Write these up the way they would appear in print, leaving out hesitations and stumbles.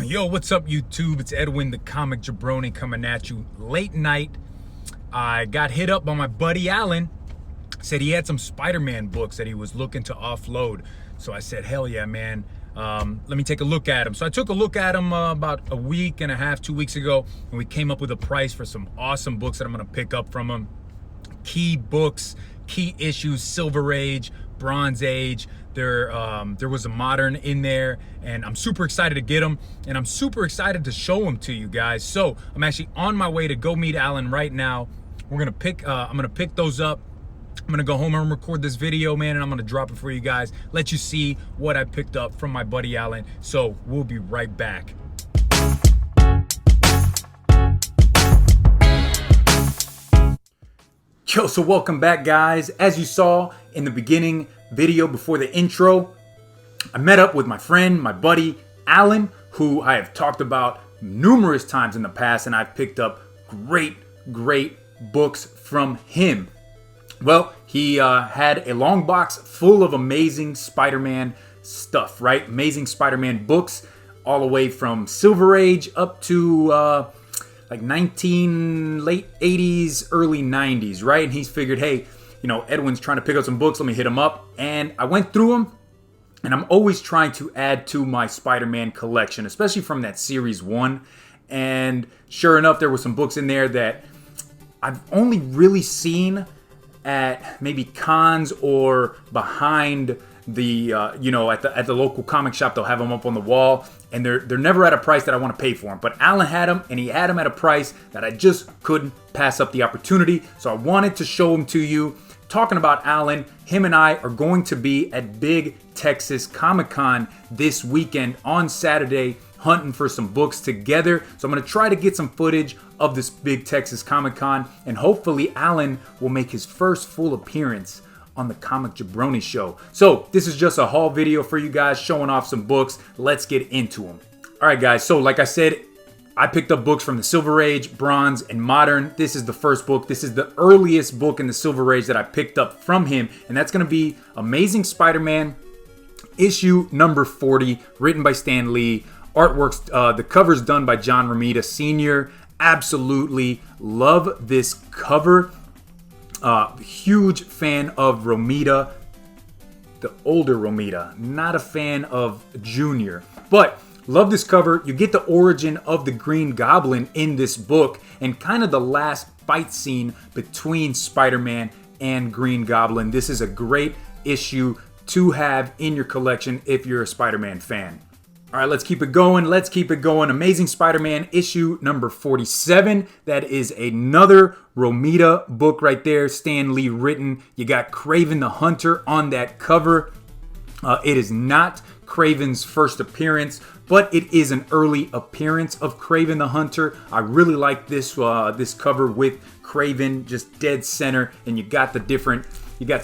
Yo, what's up, YouTube? It's Edwin, the comic jabroni, coming at you late night. I got hit up by my buddy Alan. Said he had some Spider-Man books that he was looking to offload. So I said, hell yeah, man. Let me take a look at them. So I took a look at them about a week and a half, 2 weeks ago, and we came up with a price for some awesome books that I'm gonna pick up from him. Key books, key issues, Silver Age, Bronze Age. There was a modern in there, and I'm super excited to get them, and I'm super excited to show them to you guys. So I'm actually on my way to go meet Alan right now. I'm gonna pick those up. I'm gonna go home and record this video, man, and I'm gonna drop it for you guys, let you see what I picked up from my buddy Alan. So we'll be right back. Yo, so welcome back, guys. As you saw in the beginning video before the intro, I met up with my friend, my buddy Alan, who I have talked about numerous times in the past, and I've picked up great books from him. Well, he had a long box full of amazing Spider-Man stuff, right? Amazing Spider-Man books, all the way from Silver Age up to like late 80s, early 90s, right? And he's figured, hey, you know, Edwin's trying to pick up some books, let me hit him up. And I went through them, and I'm always trying to add to my Spider-Man collection, especially from that series 1. And sure enough, there were some books in there that I've only really seen at maybe cons or behind the at the local comic shop. They'll have them up on the wall, and they're never at a price that I want to pay for them. But Alan had them, and he had them at a price that I just couldn't pass up the opportunity. So I wanted to show them to you. Talking about Alan, him and I are going to be at Big Texas Comic-Con this weekend on Saturday, hunting for some books together. So I'm going to try to get some footage of this Big Texas Comic-Con, and hopefully Alan will make his first full appearance on the Comic Jabroni Show. So this is just a haul video for you guys, showing off some books. Let's get into them. All right, guys. So like I said, I picked up books from the Silver Age, Bronze, and Modern. This is the first book. This is the earliest book in the Silver Age that I picked up from him, and that's going to be Amazing Spider-Man, issue number 40, written by Stan Lee. Artworks, the cover's done by John Romita Sr. Absolutely love this cover. Huge fan of Romita, the older Romita. Not a fan of Junior, but love this cover. You get the origin of the Green Goblin in this book, and kind of the last fight scene between Spider-Man and Green Goblin. This is a great issue to have in your collection if you're a Spider-Man fan. All right, let's keep it going. Let's keep it going. Amazing Spider-Man issue number 47. That is another Romita book right there. Stan Lee written. You got Kraven the Hunter on that cover. It is not Kraven's first appearance, but it is an early appearance of Kraven the Hunter. I really like this this cover with Kraven just dead center, and you got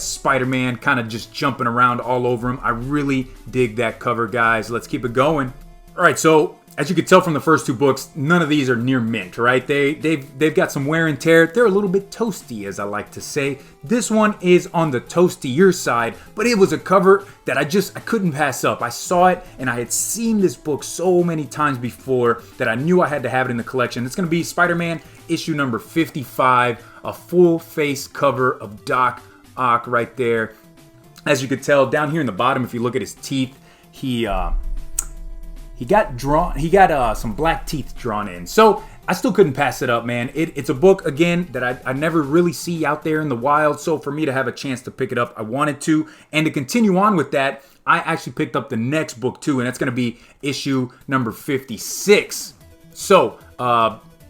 Spider-Man kind of just jumping around all over him. I really dig that cover, guys. Let's keep it going. All right, so as you can tell from the first two books, none of these are near mint, right? They've got some wear and tear. They're a little bit toasty, as I like to say. This one is on the toastier side, but it was a cover that I couldn't pass up. I saw it, and I had seen this book so many times before that I knew I had to have it in the collection. It's going to be Spider-Man issue number 55, a full face cover of Doc Ock right there. As you could tell down here in the bottom, if you look at his teeth, he got some black teeth drawn in. So I still couldn't pass it up, man. It's a book, again, that I never really see out there in the wild. So for me to have a chance to pick it up, I wanted to. And to continue on with that, I actually picked up the next book too, and that's going to be issue number 56. So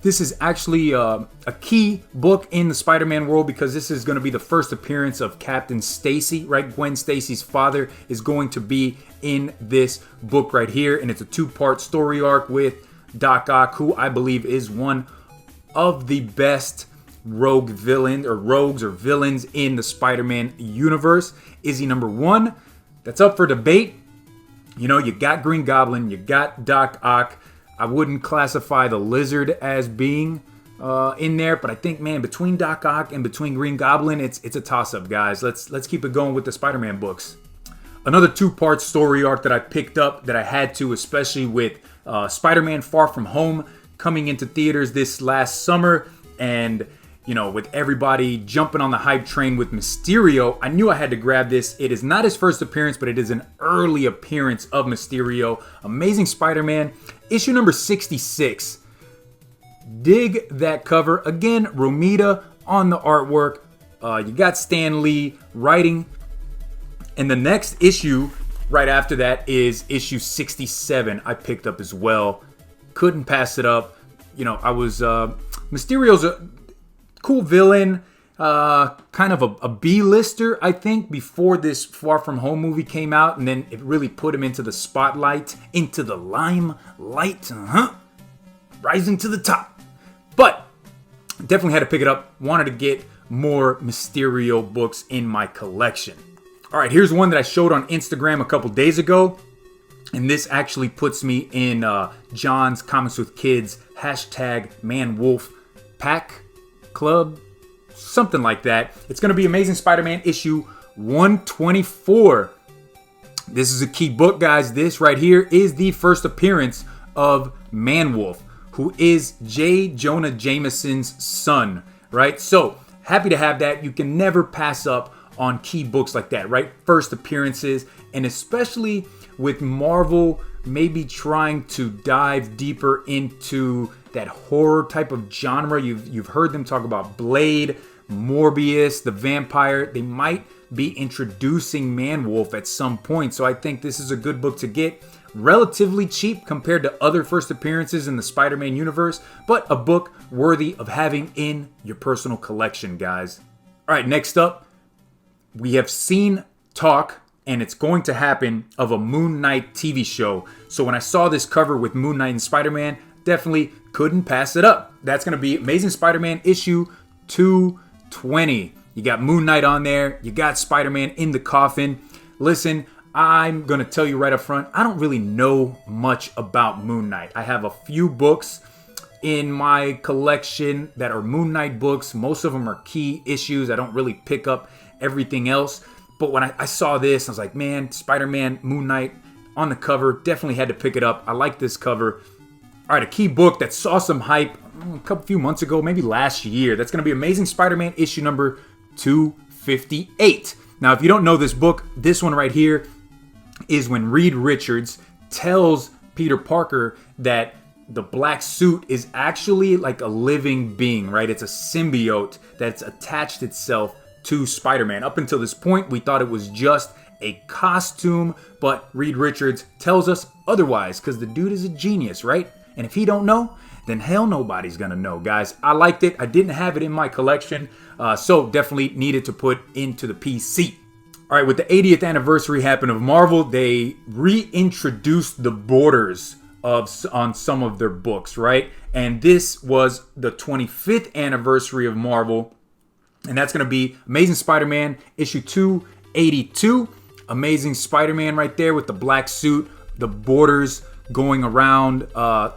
this is actually a key book in the Spider-Man world, because this is going to be the first appearance of Captain Stacy, right? Gwen Stacy's father is going to be in this book right here, and it's a 2-part story arc with Doc Ock, who I believe is one of the best rogues or villains in the Spider-Man universe. Is he number 1? That's up for debate. You know, you got Green Goblin, you got Doc Ock. I wouldn't classify the Lizard as being in there, but I think, man, between Doc Ock and between Green Goblin, it's a toss-up, guys. Let's keep it going with the Spider-Man books. Another 2-part story arc that I picked up that I had to, especially with Spider-Man Far From Home coming into theaters this last summer, and with everybody jumping on the hype train with Mysterio, I knew I had to grab this. It is not his first appearance, but it is an early appearance of Mysterio. Amazing Spider-Man, issue number 66. Dig that cover. Again, Romita on the artwork. You got Stan Lee writing. And the next issue right after that is issue 67. I picked up as well. Couldn't pass it up. Mysterio's a cool villain, kind of a B-lister, I think, before this Far From Home movie came out, and then it really put him into the spotlight, into the limelight, rising to the top. But definitely had to pick it up. Wanted to get more Mysterio books in my collection. All right, here's one that I showed on Instagram a couple days ago, and this actually puts me in John's Comics with Kids #ManWolf Pack Club, something like that. It's going to be Amazing Spider-Man issue 124. This is a key book, guys. This right here is the first appearance of Manwolf, who is J. Jonah Jameson's son, right? So happy to have that. You can never pass up on key books like that, right? First appearances, and especially with Marvel maybe trying to dive deeper into that horror type of genre. You've heard them talk about Blade, Morbius, the Vampire. They might be introducing Manwolf at some point. So I think this is a good book to get. Relatively cheap compared to other first appearances in the Spider-Man universe, but a book worthy of having in your personal collection, guys. All right, next up, we have seen talk, and it's going to happen, of a Moon Knight TV show. So when I saw this cover with Moon Knight and Spider-Man, definitely couldn't pass it up. That's going to be Amazing Spider-Man issue 220. You got Moon Knight on there. You got Spider-Man in the coffin. Listen, I'm going to tell you right up front, I don't really know much about Moon Knight. I have a few books in my collection that are Moon Knight books. Most of them are key issues. I don't really pick up everything else. But when I saw this, I was like, man, Spider-Man, Moon Knight on the cover. Definitely had to pick it up. I like this cover. All right, a key book that saw some hype a few months ago, maybe last year. That's going to be Amazing Spider-Man issue number 258. Now, if you don't know this book, this one right here is when Reed Richards tells Peter Parker that the black suit is actually like a living being, right? It's a symbiote that's attached itself to Spider-Man. Up until this point, we thought it was just a costume, but Reed Richards tells us otherwise, because the dude is a genius, right? And if he don't know, then hell nobody's gonna know, guys. I liked it. I didn't have it in my collection, so definitely needed to put into the PC. All right, with the 80th anniversary happen of Marvel, they reintroduced the borders on some of their books, right? And this was the 25th anniversary of Marvel, and that's going to be Amazing Spider-Man issue 282. Amazing Spider-Man right there with the black suit, the borders going around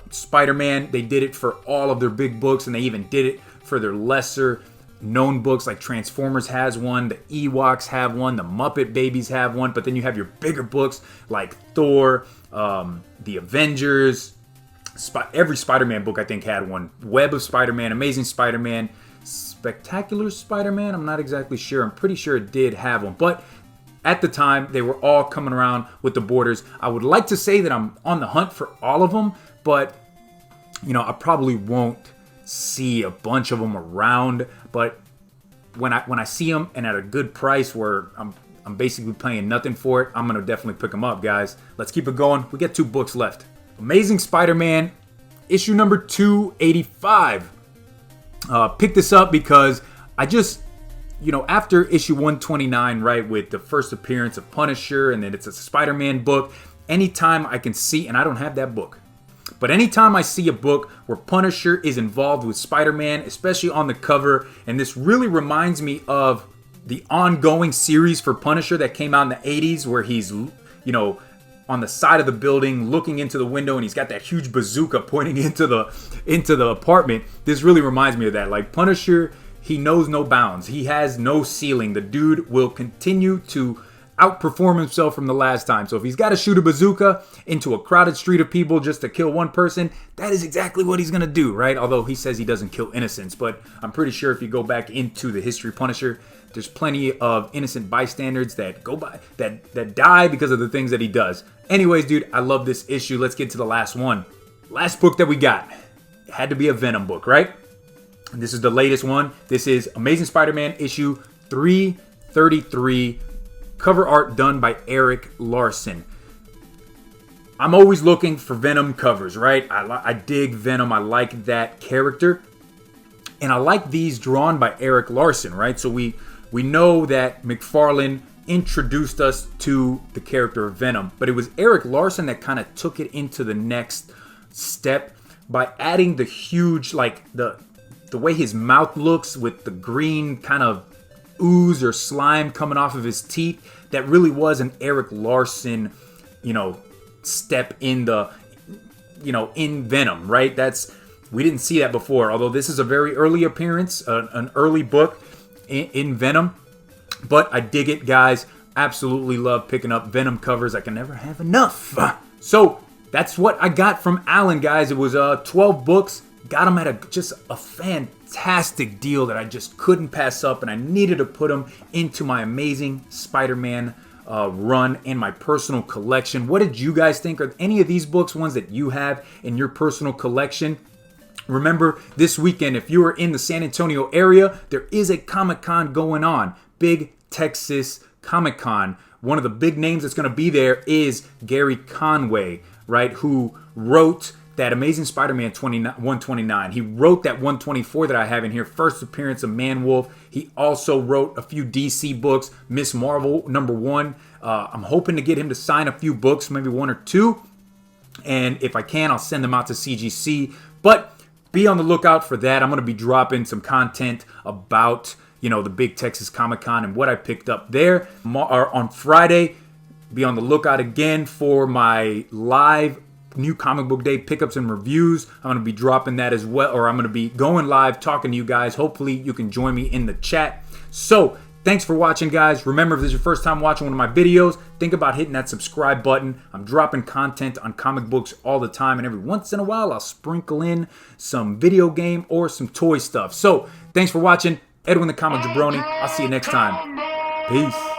Spider-Man. They did it for all of their big books, and they even did it for their lesser known books, like Transformers has one, the Ewoks have one, the Muppet Babies have one, but then you have your bigger books like Thor, the Avengers, every Spider-Man book I think had one. Web of Spider-Man, Amazing Spider-Man, Spectacular Spider-Man, I'm not exactly sure. I'm pretty sure it did have one, but at the time they were all coming around with the borders. I would like to say that I'm on the hunt for all of them, but I probably won't see a bunch of them around. But when I see them and at a good price where I'm basically paying nothing for it, I'm gonna definitely pick them up, guys. Let's keep it going. We got 2 books left. Amazing Spider-Man issue number 285. Pick this up because I just, after issue 129, right, with the first appearance of Punisher, and then it's a Spider-Man book, anytime I can see, and I don't have that book, but anytime I see a book where Punisher is involved with Spider-Man, especially on the cover, and this really reminds me of the ongoing series for Punisher that came out in the 80s, where he's, on the side of the building looking into the window, and he's got that huge bazooka pointing into the apartment. This really reminds me of that. Like, Punisher, he knows no bounds. He has no ceiling. The dude will continue to outperform himself from the last time. So if he's got to shoot a bazooka into a crowded street of people just to kill one person, that is exactly what he's going to do, right? Although he says he doesn't kill innocents, but I'm pretty sure if you go back into the history Punisher, there's plenty of innocent bystanders that go by that die because of the things that he does. Anyways, dude, I love this issue. Let's get to the last one. Last book that we got. It had to be a Venom book, right? And this is the latest one. This is Amazing Spider-Man issue 333. Cover art done by Eric Larson. I'm always looking for Venom covers, right? I dig Venom. I like that character. And I like these drawn by Eric Larson, right? So we know that McFarlane introduced us to the character of Venom, but it was Eric Larson that kind of took it into the next step by adding the huge, like the way his mouth looks with the green kind of ooze or slime coming off of his teeth. That really was an Eric Larson, step in the, in Venom, right? We didn't see that before, although this is a very early appearance, an early book in Venom. But I dig it, guys. Absolutely love picking up Venom covers. I can never have enough. So that's what I got from Alan, guys. It was 12 books. Got them at just a fantastic deal that I just couldn't pass up, and I needed to put them into my Amazing Spider-Man run in my personal collection. What did you guys think? Are any of these books ones that you have in your personal collection? Remember, this weekend, if you are in the San Antonio area, there is a Comic-Con going on. Big Texas Comic-Con. One of the big names that's going to be there is Gary Conway, right, who wrote that Amazing Spider-Man 129. He wrote that 124 that I have in here, first appearance of Man-Wolf. He also wrote a few DC books, Miss Marvel #1. I'm hoping to get him to sign a few books, maybe one or two. And if I can, I'll send them out to CGC. But be on the lookout for that. I'm going to be dropping some content about, the big Texas Comic-Con and what I picked up there. On Friday, be on the lookout again for my live New Comic Book Day pickups and reviews. I'm going to be dropping that as well, or I'm going to be going live talking to you guys. Hopefully you can join me in the chat. So thanks for watching, guys. Remember, if this is your first time watching one of my videos, think about hitting that subscribe button. I'm dropping content on comic books all the time, and every once in a while I'll sprinkle in some video game or some toy stuff. So thanks for watching. Edwin the Comic Jabroni. I'll see you next time. Peace.